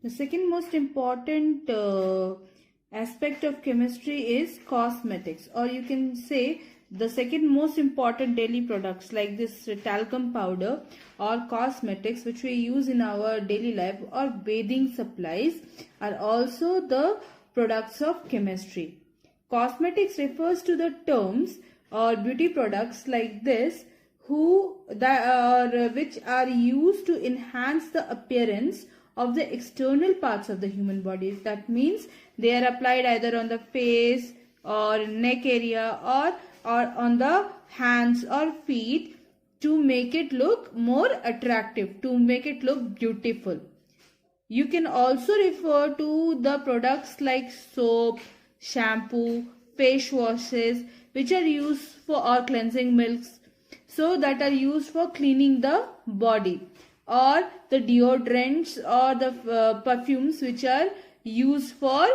The second most important aspect of chemistry is cosmetics, or you can say the second most important daily products like this talcum powder or cosmetics which we use in our daily life or bathing supplies are also the products of chemistry. Cosmetics refers to the terms or beauty products like this which are used to enhance the appearance of the external parts of the human body. That means they are applied either on the face or neck area or on the hands or feet to make it look more attractive, to make it look beautiful. You can also refer to the products like soap, shampoo, face washes which are used for or cleansing milks, so that are used for cleaning the body, or the deodorants or the perfumes which are used for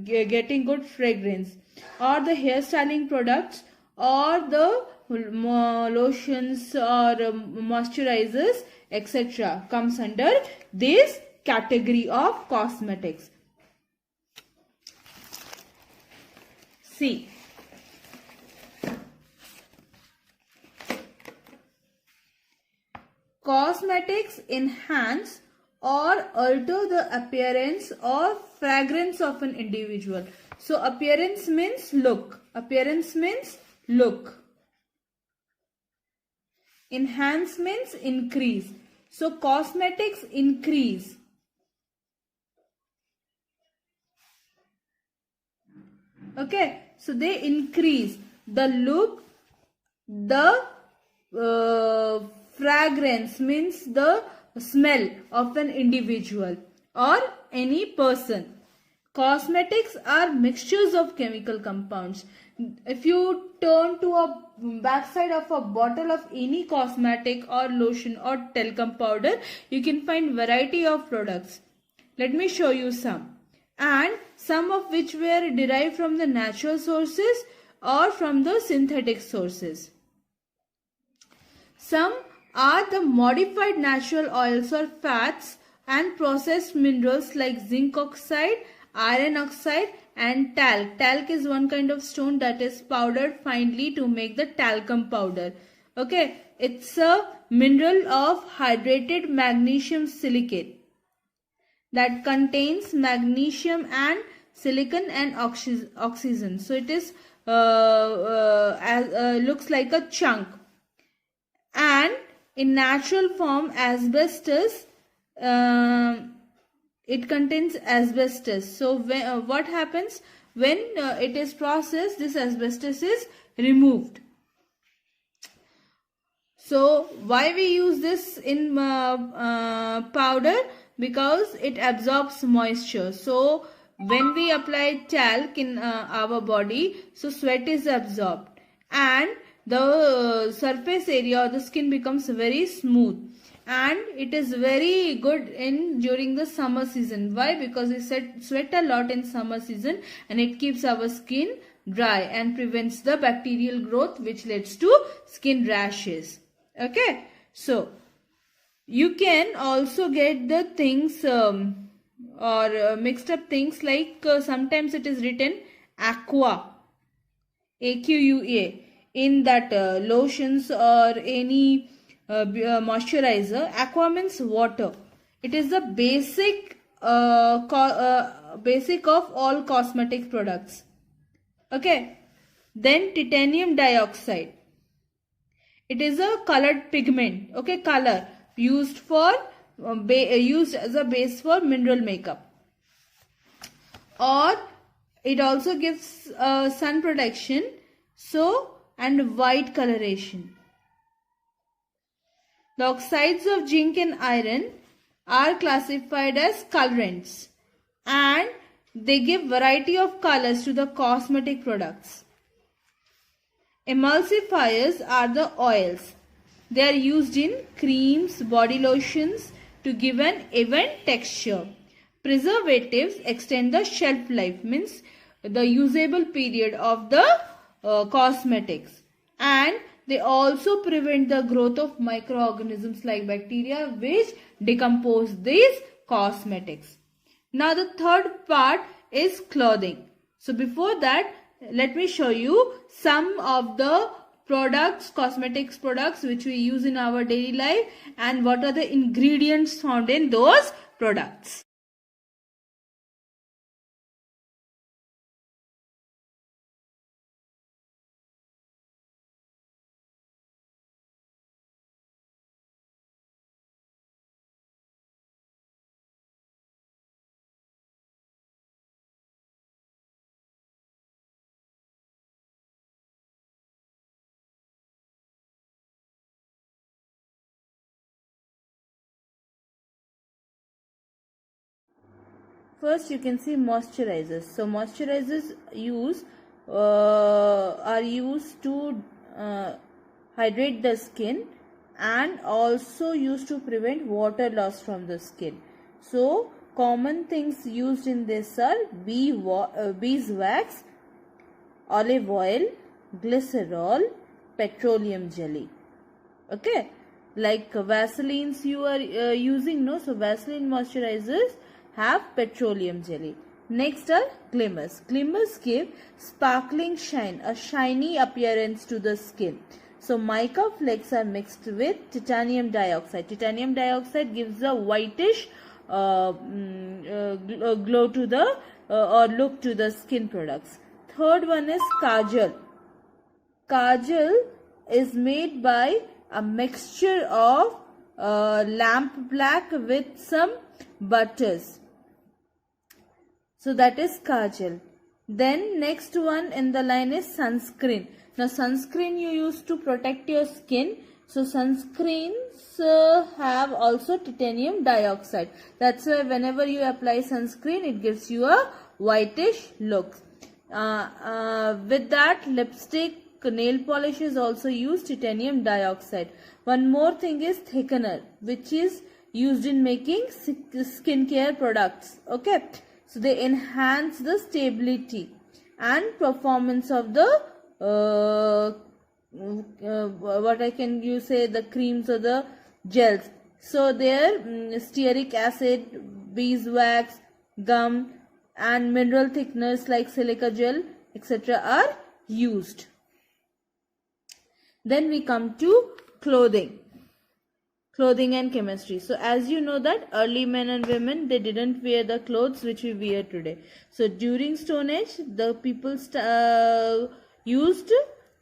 getting good fragrance, or the hairstyling products, or the lotions or moisturizers etc. comes under this category of cosmetics. See, cosmetics enhance or alter the appearance or fragrance of an individual. So appearance means look. Appearance means look. Enhance means increase. So cosmetics increase. Okay, so they increase the look, the fragrance means the smell of an individual or any person. Cosmetics are mixtures of chemical compounds. If you turn to a backside of a bottle of any cosmetic or lotion or talcum powder, you can find variety of products. Let me show you some, and some of which were derived from the natural sources or from the synthetic sources. Some are the modified natural oils or fats and processed minerals like zinc oxide, iron oxide and talc. Talc is one kind of stone that is powdered finely to make the talcum powder. Okay, it's a mineral of hydrated magnesium silicate that contains magnesium and silicon and oxygen. So it is looks like a chunk. And in natural form, asbestos, it contains asbestos. So what happens when it is processed? This asbestos is removed. So why we use this in powder? Because it absorbs moisture. So when we apply talc in our body, so sweat is absorbed and the surface area or the skin becomes very smooth, and it is very good in during the summer season. Why? Because we sweat a lot in summer season and it keeps our skin dry and prevents the bacterial growth which leads to skin rashes. Okay, so you can also get the things or mixed up things like sometimes it is written aqua, AQUA, in that lotions or any moisturizer. Aqua means water. It is the basic basic of all cosmetic products. Okay, then titanium dioxide. It is a colored pigment. Okay, color used for used as a base for mineral makeup, or it also gives sun protection, so and white coloration. The oxides of zinc and iron are classified as colorants and they give variety of colors to the cosmetic products. Emulsifiers are the oils. They are used in creams, body lotions to give an even texture. Preservatives extend the shelf life, means the usable period of the cosmetics, and they also prevent the growth of microorganisms like bacteria which decompose these cosmetics. Now the third part is clothing. So before that, let me show you some of the products, cosmetics products which we use in our daily life and what are the ingredients found in those products. First, you can see moisturizers. So moisturizers are used to hydrate the skin and also used to prevent water loss from the skin. So common things used in this are beeswax, olive oil, glycerol, petroleum jelly. Okay, like Vaselines you are using, no? So Vaseline moisturizers have petroleum jelly. Next are glimmers. Glimmers give sparkling shine, a shiny appearance to the skin. So mica flakes are mixed with titanium dioxide. Titanium dioxide gives a whitish glow to the or look to the skin products. Third one is kajal. Kajal is made by a mixture of lamp black with some butters. So that is kajal. Then next one in the line is sunscreen. Now sunscreen you use to protect your skin. So sunscreens have also titanium dioxide. That's why whenever you apply sunscreen, it gives you a whitish look. With that, lipstick, nail polishes also use titanium dioxide. One more thing is thickener, which is used in making skincare products. Okay, so they enhance the stability and performance of the the creams or the gels. So there stearic acid, beeswax, gum and mineral thickeners like silica gel etc. are used. Then we come to clothing and chemistry. So as you know that early men and women, they didn't wear the clothes which we wear today. So during Stone Age, the people used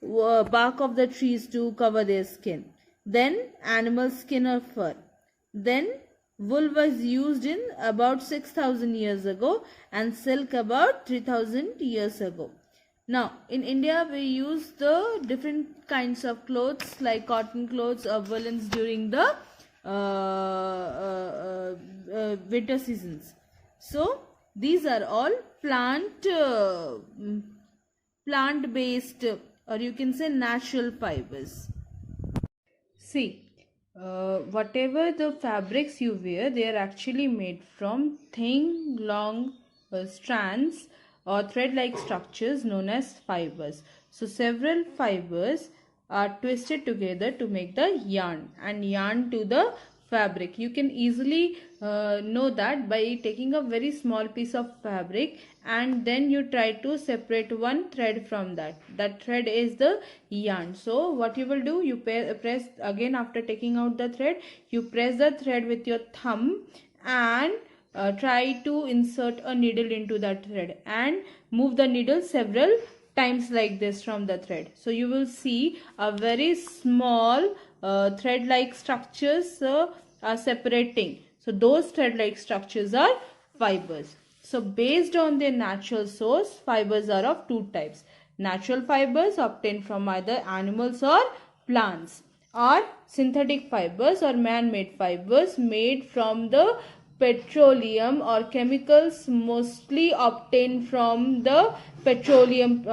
bark of the trees to cover their skin. Then animal skin or fur. Then wool was used in about 6,000 years ago and silk about 3,000 years ago. Now, in India, we use the different kinds of clothes like cotton clothes or woolens during the winter seasons. So, these are all plant-based or you can say natural fibers. See, whatever the fabrics you wear, they are actually made from thin, long strands or thread-like structures known as fibers. So several fibers are twisted together to make the yarn and yarn to the fabric. You can easily know that by taking a very small piece of fabric and then you try to separate one thread from that. That thread is the yarn. So what you will do, you press again after taking out the thread, you press the thread with your thumb and try to insert a needle into that thread and move the needle several times like this from the thread. So you will see a very small thread like structures are separating. So those thread like structures are fibers. So based on their natural source, fibers are of two types. Natural fibers obtained from either animals or plants, or synthetic fibers or man-made fibers made from the petroleum or chemicals mostly obtained from the petroleum.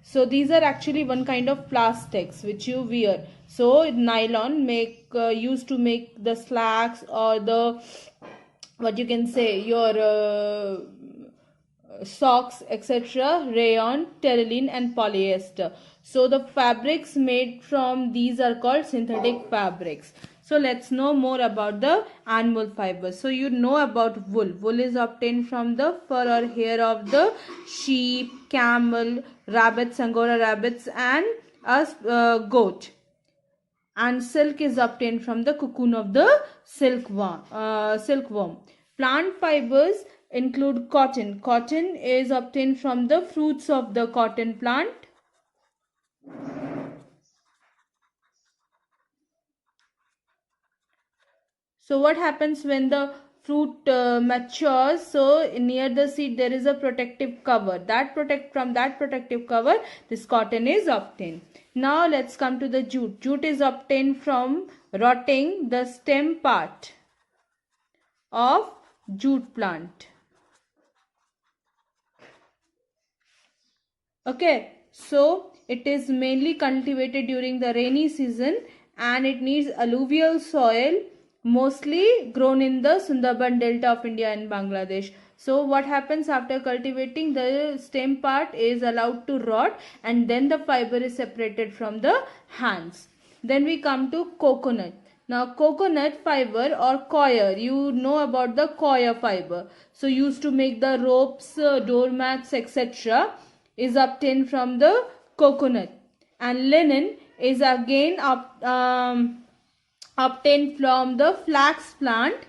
So these are actually one kind of plastics which you wear. So nylon used to make the slacks or the what you can say your socks, etc., rayon, terylene, and polyester. So the fabrics made from these are called synthetic fabrics. So let's know more about the animal fibers. So you know about wool. Wool is obtained from the fur or hair of the sheep, camel, rabbits, Angora rabbits, and a goat. And silk is obtained from the cocoon of the silkworm. Plant fibers include cotton. Cotton is obtained from the fruits of the cotton plant. So what happens when the fruit matures? So near the seed there is a protective cover. From that protective cover this cotton is obtained. Now let's come to the jute. Jute is obtained from rotting the stem part of jute plant. Okay, so it is mainly cultivated during the rainy season and it needs alluvial soil, mostly grown in the Sundarban Delta of India and Bangladesh. So what happens after cultivating, the stem part is allowed to rot and then the fiber is separated from the hands. Then we come to coconut. Now coconut fiber or coir, you know about the coir fiber. So used to make the ropes, doormats, etc. is obtained from the coconut. And linen is again obtained from the flax plant.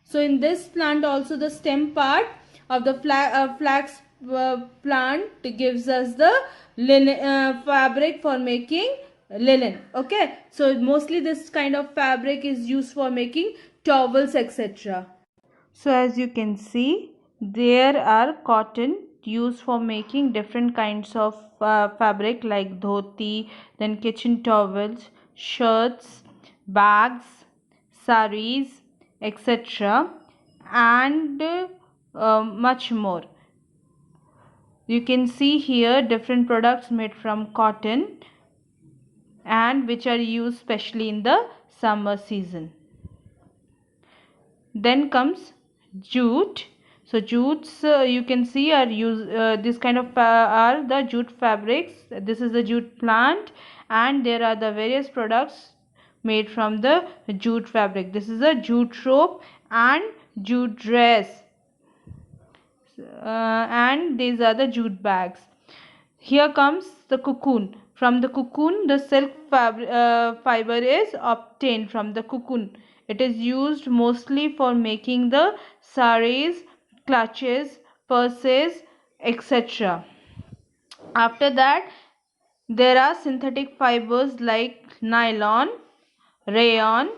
So in this plant also the stem part of the flax plant gives us the linen, fabric for making linen. Okay, so mostly this kind of fabric is used for making towels, etc. So as you can see, there are cotton used for making different kinds of fabric like dhoti, then kitchen towels, shirts, bags, saris, etc. and much more. You can see here different products made from cotton and which are used specially in the summer season. Then comes jute. So jutes you can see are this kind of are the jute fabrics. This is the jute plant and there are the various products made from the jute fabric. This is a jute rope and jute dress and these are the jute bags. Here comes the cocoon. From the cocoon the silk fiber is obtained from the cocoon. It is used mostly for making the saris, clutches, purses, etc. After that there are synthetic fibers like nylon, rayon,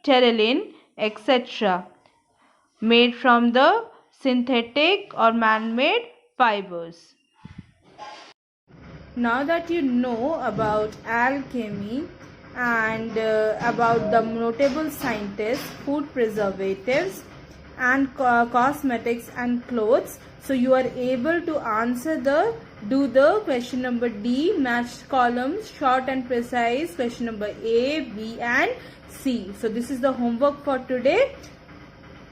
terylene, etc. made from the synthetic or man-made fibers. Now that you know about alchemy and about the notable scientists, food preservatives and cosmetics and clothes, so you are able to do the question number D, matched columns, short and precise, question number A, B and C. So this is the homework for today.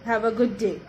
Have a good day.